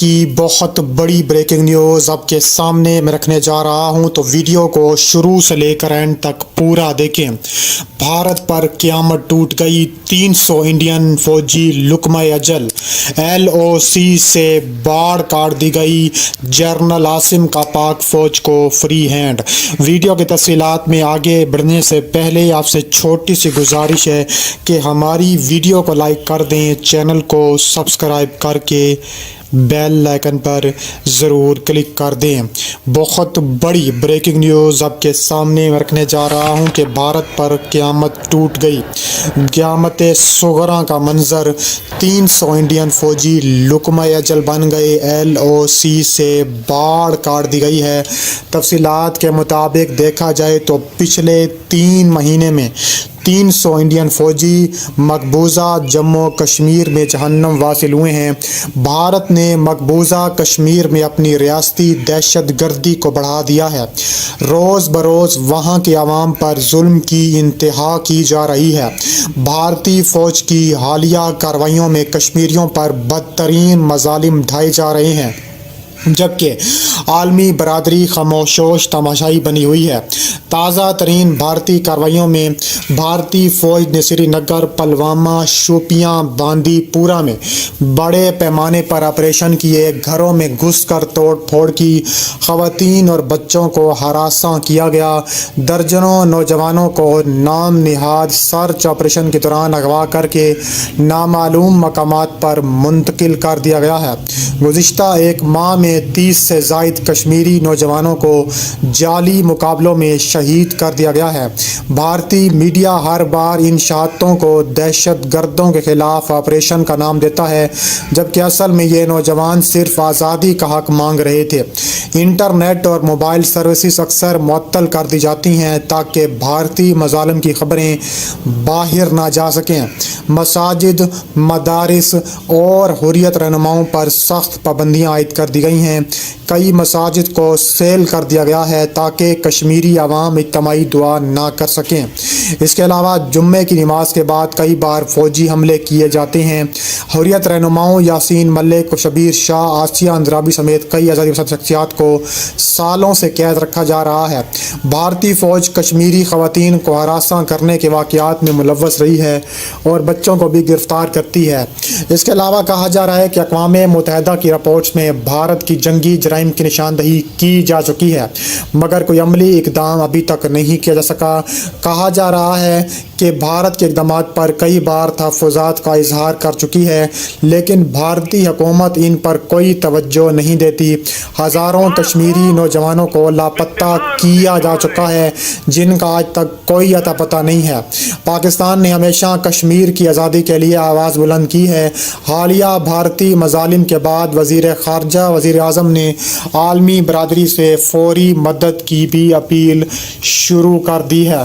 کی بہت بڑی بریکنگ نیوز آپ کے سامنے میں رکھنے جا رہا ہوں، تو ویڈیو کو شروع سے لے کر اینڈ تک پورا دیکھیں۔ بھارت پر قیامت ٹوٹ گئی، 300 انڈین فوجی لقمہ اجل، LOC سے باڑ کاٹ دی گئی، جنرل عاصم کا پاک فوج کو فری ہینڈ۔ ویڈیو کی تفصیلات میں آگے بڑھنے سے پہلے آپ سے چھوٹی سی گزارش ہے کہ ہماری ویڈیو کو لائک کر دیں، چینل کو سبسکرائب کر کے بیل آئیکن پر ضرور کلک کر دیں۔ بہت بڑی بریکنگ نیوز آپ کے سامنے میں رکھنے جا رہا ہوں کہ بھارت پر قیامت ٹوٹ گئی، قیامت صغریٰ کا منظر، 300 انڈین فوجی لقمہ اجل بن گئے، LOC سے باڑ کاٹ دی گئی ہے۔ تفصیلات کے مطابق دیکھا جائے تو پچھلے 3 مہینے میں 300 انڈین فوجی مقبوضہ جموں کشمیر میں جہنم واصل ہوئے ہیں۔ بھارت نے مقبوضہ کشمیر میں اپنی ریاستی دہشت گردی کو بڑھا دیا ہے۔ روز بروز وہاں کے عوام پر ظلم کی انتہا کی جا رہی ہے۔ بھارتی فوج کی حالیہ کارروائیوں میں کشمیریوں پر بدترین مظالم ڈھائے جا رہے ہیں، جبکہ عالمی برادری خاموش تماشائی بنی ہوئی ہے۔ تازہ ترین بھارتی کارروائیوں میں بھارتی فوج نے سری نگر، پلوامہ، شوپیاں، باندی پورہ میں بڑے پیمانے پر آپریشن کیے، گھروں میں گھس کر توڑ پھوڑ کی، خواتین اور بچوں کو ہراساں کیا گیا، درجنوں نوجوانوں کو نام نہاد سرچ آپریشن کے دوران اغوا کر کے نامعلوم مقامات پر منتقل کر دیا گیا ہے۔ گزشتہ ایک ماہ میں 30 سے زائد کشمیری نوجوانوں کو جعلی مقابلوں میں شہید کر دیا گیا ہے۔ بھارتی میڈیا ہر بار ان شہادتوں کو دہشت گردوں کے خلاف آپریشن کا نام دیتا ہے، جبکہ اصل میں یہ نوجوان صرف آزادی کا حق مانگ رہے تھے۔ انٹرنیٹ اور موبائل سروسز اکثر معطل کر دی جاتی ہیں تاکہ بھارتی مظالم کی خبریں باہر نہ جا سکیں۔ مساجد، مدارس اور حریت رہنماؤں پر سخت پابندیاں عائد کر دی گئی ہیں۔ کئی مساجد کو سیل کر دیا گیا ہے تاکہ کشمیری عوام اجتماعی دعا نہ کر سکیں۔ اس کے علاوہ جمعے کی نماز کے بعد کئی بار فوجی حملے کیے جاتے ہیں۔ حریت رہنماؤں یاسین ملک، شبیر شاہ، آسیہ اندرابی سمیت کئی آزادی پسند شخصیات کو سالوں سے قید رکھا جا رہا ہے۔ بھارتی فوج کشمیری خواتین کو ہراساں کرنے کے واقعات میں ملوث رہی ہے اور بچوں کو بھی گرفتار کرتی ہے۔ اس کے علاوہ کہا جا رہا ہے کہ اقوام متحدہ کی رپورٹس میں بھارت کی جنگی جرائم کی نشاندہی کی جا چکی ہے، مگر کوئی عملی اقدام ابھی تک نہیں کیا جا سکا۔ کہا جا رہا ہے کہ بھارت کے اقدامات پر کئی بار تحفظات کا اظہار کر چکی ہے، لیکن بھارتی حکومت ان پر کوئی توجہ نہیں دیتی۔ ہزاروں کشمیری نوجوانوں کو لاپتہ کیا جا چکا ہے، جن کا آج تک کوئی اتا پتہ نہیں ہے۔ پاکستان نے ہمیشہ کشمیر کی آزادی کے لیے آواز بلند کی ہے۔ حالیہ بھارتی مظالم کے بعد وزیر خارجہ وزیر اعظم نے عالمی برادری سے فوری مدد کی بھی اپیل شروع کر دی ہے۔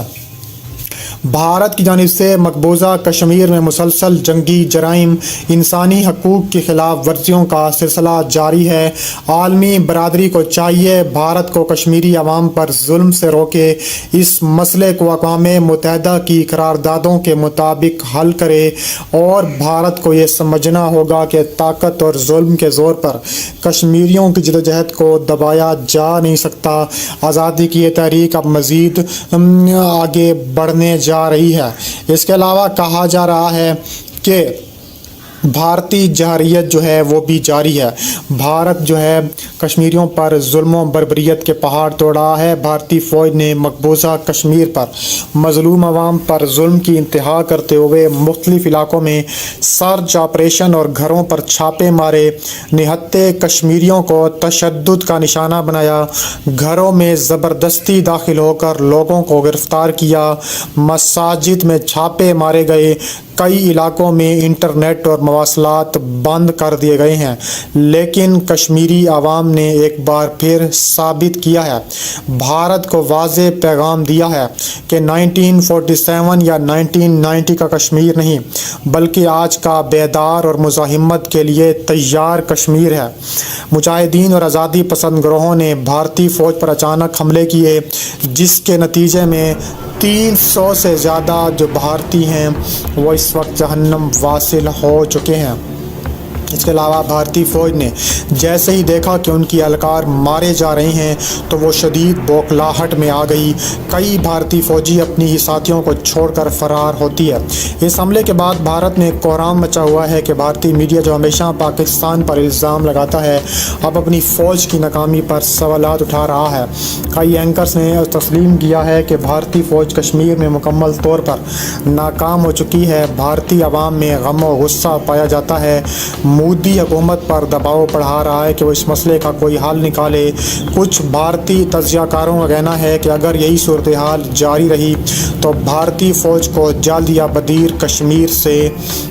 بھارت کی جانب سے مقبوضہ کشمیر میں مسلسل جنگی جرائم، انسانی حقوق کی خلاف ورزیوں کا سلسلہ جاری ہے۔ عالمی برادری کو چاہیے بھارت کو کشمیری عوام پر ظلم سے روکے، اس مسئلے کو اقوام متحدہ کی قراردادوں کے مطابق حل کرے، اور بھارت کو یہ سمجھنا ہوگا کہ طاقت اور ظلم کے زور پر کشمیریوں کی جدوجہد کو دبایا جا نہیں سکتا۔ آزادی کی یہ تحریک اب مزید آگے بڑھنے جا رہی ہے۔ اس کے علاوہ کہا جا رہا ہے کہ بھارتی جارحیت جو ہے وہ بھی جاری ہے۔ بھارت جو ہے کشمیریوں پر ظلم و بربریت کے پہاڑ توڑ رہا ہے۔ بھارتی فوج نے مقبوضہ کشمیر پر مظلوم عوام پر ظلم کی انتہا کرتے ہوئے مختلف علاقوں میں سرچ آپریشن اور گھروں پر چھاپے مارے، نہتے کشمیریوں کو تشدد کا نشانہ بنایا، گھروں میں زبردستی داخل ہو کر لوگوں کو گرفتار کیا، مساجد میں چھاپے مارے گئے، کئی علاقوں میں انٹرنیٹ اور مواصلات بند کر دیے گئے ہیں، لیکن کشمیری عوام نے ایک بار پھر ثابت کیا ہے، بھارت کو واضح پیغام دیا ہے کہ 1947 یا 1990 کا کشمیر نہیں، بلکہ آج کا بیدار اور مزاحمت کے لیے تیار کشمیر ہے۔ مجاہدین اور آزادی پسند گروہوں نے بھارتی فوج پر اچانک حملے کیے، جس کے نتیجے میں 300 سے زیادہ جو بھارتی ہیں وہ اس وقت جہنم واصل ہو چکے ہیں۔ اس کے علاوہ بھارتی فوج نے جیسے ہی دیکھا کہ ان کی اہلکار مارے جا رہے ہیں تو وہ شدید بوکھلاہٹ میں آ گئی۔ کئی بھارتی فوجی اپنی ہی ساتھیوں کو چھوڑ کر فرار ہوتی ہے۔ اس حملے کے بعد بھارت میں کوہرام مچا ہوا ہے کہ بھارتی میڈیا جو ہمیشہ پاکستان پر الزام لگاتا ہے اب اپنی فوج کی ناکامی پر سوالات اٹھا رہا ہے۔ کئی اینکرز نے تسلیم کیا ہے کہ بھارتی فوج کشمیر میں مکمل طور پر ناکام ہو چکی ہے۔ بھارتی عوام میں غم و غصہ پایا جاتا ہے۔ مودی حکومت پر دباؤ بڑھا رہا ہے کہ وہ اس مسئلے کا کوئی حل نکالے۔ کچھ بھارتی تجزیہ کاروں کا کہنا ہے کہ اگر یہی صورتحال جاری رہی تو بھارتی فوج کو جلد یا بدیر کشمیر سے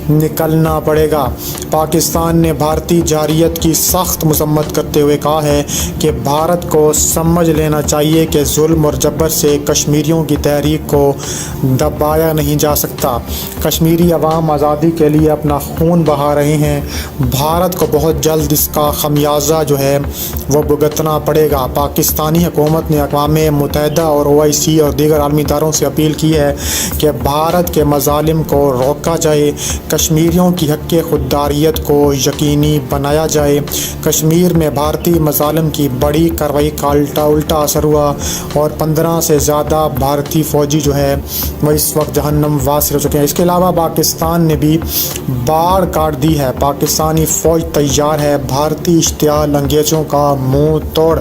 نکلنا پڑے گا۔ پاکستان نے بھارتی جارحیت کی سخت مذمت کرتے ہوئے کہا ہے کہ بھارت کو سمجھ لینا چاہیے کہ ظلم اور جبر سے کشمیریوں کی تحریک کو دبایا نہیں جا سکتا۔ کشمیری عوام آزادی کے لیے اپنا خون بہا رہے ہیں۔ بھارت کو بہت جلد اس کا خمیازہ جو ہے وہ بھگتنا پڑے گا۔ پاکستانی حکومت نے اقوام متحدہ اور OIC اور دیگر عالمی اداروں سے اپیل کی ہے کہ بھارت کے مظالم کو روکا جائے، کشمیریوں کی حق خودداریت کو یقینی بنایا جائے۔ کشمیر میں بھارتی مظالم کی بڑی کارروائی کا الٹا اثر ہوا اور 15 سے زیادہ بھارتی فوجی جو ہے وہ اس وقت جہنم واصل ہو چکے ہیں۔ اس کے علاوہ پاکستان نے بھی باڑ کاٹ دی ہے۔ پاکستانی فوج تیار ہے بھارتی اشتعال انگیزوں کا منہ توڑ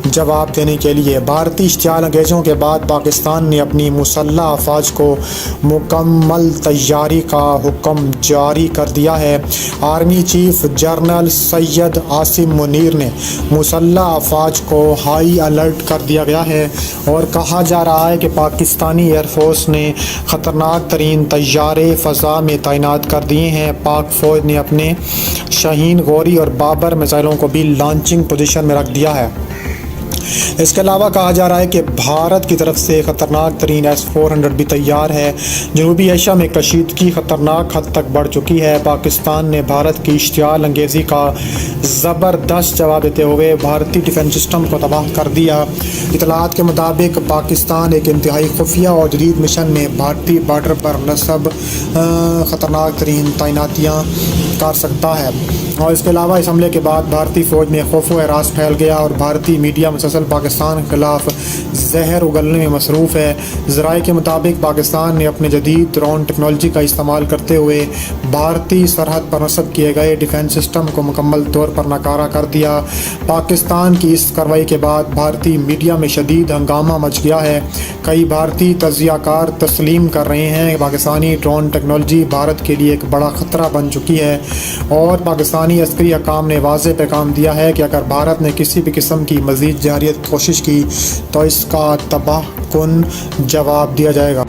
جواب دینے کے لیے۔ بھارتی اشتعال انگیزوں کے بعد پاکستان نے اپنی مسلح افواج کو مکمل تیاری کا حکم جاری کر دیا ہے۔ Army chief general Syed Asim Munir نے مسلح افواج کو ہائی الرٹ کر دیا گیا ہے اور کہا جا رہا ہے کہ پاکستانی ایئر فورس نے خطرناک ترین طیارے فضا میں تعینات کر دیے ہیں۔ پاک فوج نے اپنے شاہین غوری اور بابر میزائلوں کو بھی لانچنگ پوزیشن میں رکھ دیا ہے۔ اس کے علاوہ کہا جا رہا ہے کہ بھارت کی طرف سے خطرناک ترین S-400 بھی تیار ہے۔ جنوبی ایشیا میں کشیدگی خطرناک حد تک بڑھ چکی ہے۔ پاکستان نے بھارت کی اشتعال انگیزی کا زبردست جواب دیتے ہوئے بھارتی ڈیفنس سسٹم کو تباہ کر دیا۔ اطلاعات کے مطابق پاکستان ایک انتہائی خفیہ اور جدید مشن میں بھارتی بارڈر پر نصب خطرناک ترین تعیناتیاں کر سکتا ہے۔ اور اس کے علاوہ اس حملے کے بعد بھارتی فوج میں خوف و ہراس پھیل گیا اور بھارتی میڈیا مسلسل پاکستان کے خلاف زہر اگلنے میں مصروف ہے۔ ذرائع کے مطابق پاکستان نے اپنے جدید ڈرون ٹیکنالوجی کا استعمال کرتے ہوئے بھارتی سرحد پر نصب کیے گئے ڈیفنس سسٹم کو مکمل طور پر ناکارہ کر دیا۔ پاکستان کی اس کارروائی کے بعد بھارتی میڈیا میں شدید ہنگامہ مچ گیا ہے۔ کئی بھارتی تجزیہ کار تسلیم کر رہے ہیں کہ پاکستانی ڈرون ٹیکنالوجی بھارت کے لیے ایک بڑا خطرہ بن چکی ہے اور پاکستانی عسکری حکام نے واضح پیغام دیا ہے کہ اگر بھارت نے کسی بھی قسم کی مزید جارحیت کوشش کی تو اس کا تباہ کن جواب دیا جائے گا۔